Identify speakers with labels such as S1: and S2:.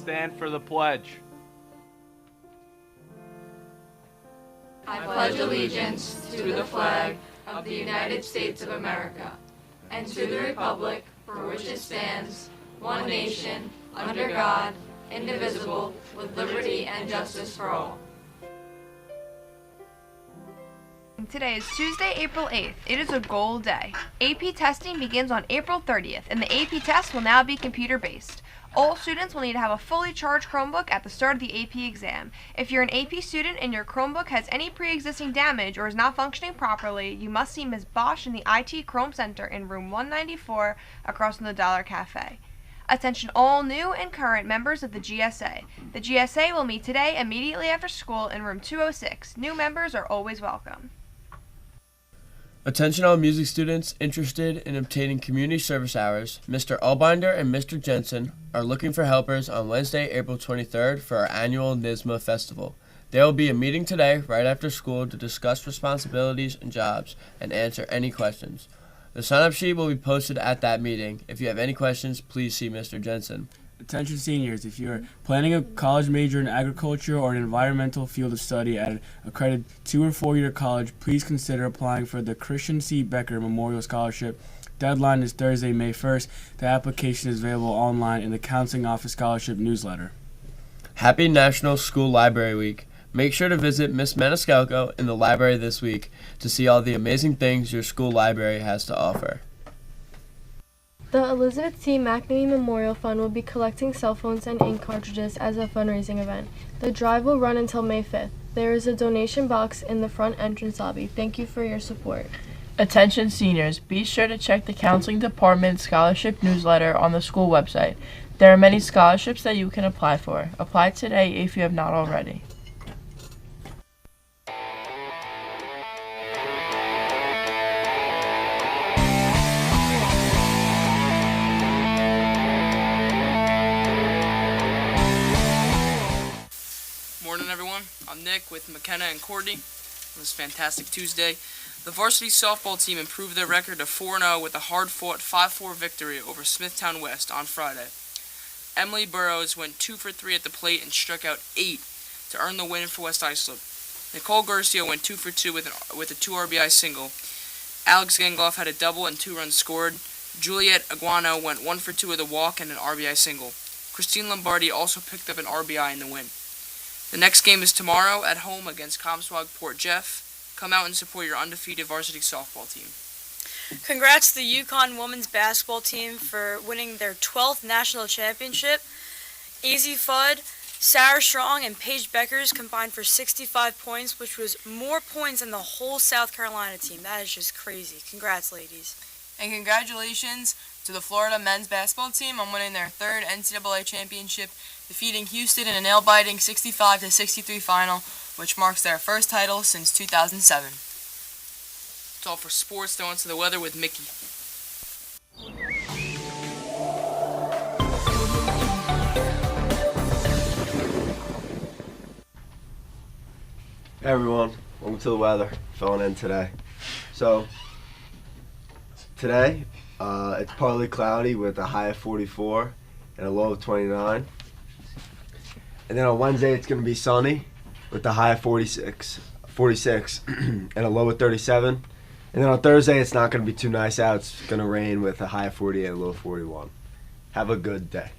S1: stand for the pledge.
S2: I pledge allegiance to the flag of the United States of America and to the republic for which it stands, one nation, under God, indivisible, with liberty and justice for all.
S3: Today is Tuesday, April 8th. It is a goal day. AP testing begins on April 30th, and the AP test will now be computer-based. All students will need to have a fully charged Chromebook at the start of the AP exam. If you're an AP student and your Chromebook has any pre-existing damage or is not functioning properly, you must see Ms. Bosch in the IT Chrome Center in room 194 across from the Dollar Cafe. Attention all new and current members of the GSA. The GSA will meet today immediately after school in room 206. New members are always welcome.
S4: Attention all music students interested in obtaining community service hours. Mr. Allbinder and Mr. Jensen are looking for helpers on Wednesday, April 23rd for our annual NYSSMA Festival. There will be a meeting today right after school to discuss responsibilities and jobs and answer any questions. The sign-up sheet will be posted at that meeting. If you have any questions, please see Mr. Jensen.
S5: Attention seniors, if you are planning a college major in agriculture or an environmental field of study at an accredited 2 or 4 year college, please consider applying for the Christian C. Becker Memorial Scholarship. Deadline is Thursday, May 1st. The application is available online in the Counseling Office Scholarship newsletter.
S4: Happy National School Library Week. Make sure to visit Miss Maniscalco in the library this week to see all the amazing things your school library has to offer.
S6: The Elizabeth T. McNamee Memorial Fund will be collecting cell phones and ink cartridges as a fundraising event. The drive will run until May 5th. There is a donation box in the front entrance lobby. Thank you for your support.
S7: Attention seniors, be sure to check the Counseling Department Scholarship newsletter on the school website. There are many scholarships that you can apply for. Apply today if you have not already.
S8: Morning everyone, I'm Nick with McKenna and Courtney on this fantastic Tuesday. The varsity softball team improved their record to 4-0 with a hard-fought 5-4 victory over Smithtown West on Friday. Emily Burrows went 2 for 3 at the plate and struck out 8 to earn the win for West Islip. Nicole Garcia went 2 for 2 with a 2 RBI single. Alex Gangloff had a double and 2 runs scored. Juliet Aguano went 1 for 2 with a walk and an RBI single. Christine Lombardi also picked up an RBI in the win. The next game is tomorrow at home against Comstock Port Jeff. Come out and support your undefeated varsity softball team.
S9: Congrats to the Yukon women's basketball team for winning their 12th national championship. Easy Fudd, Sarah Strong, and Paige Beckers combined for 65 points, which was more points than the whole South Carolina team. That is just crazy. Congrats, ladies.
S10: And congratulations to the Florida men's basketball team on winning their 3rd NCAA championship, defeating Houston in a nail-biting 65-63 final, which marks their first title since 2007.
S8: That's all for sports. Now on to the weather with Mickey.
S11: Hey everyone, welcome to the weather. Filling in today. So, today, it's partly cloudy with a high of 44 and a low of 29. And then on Wednesday, it's going to be sunny with a high of 46 and a low of 37. And then on Thursday, it's not going to be too nice out. It's going to rain with a high of 40 and a low of 41. Have a good day.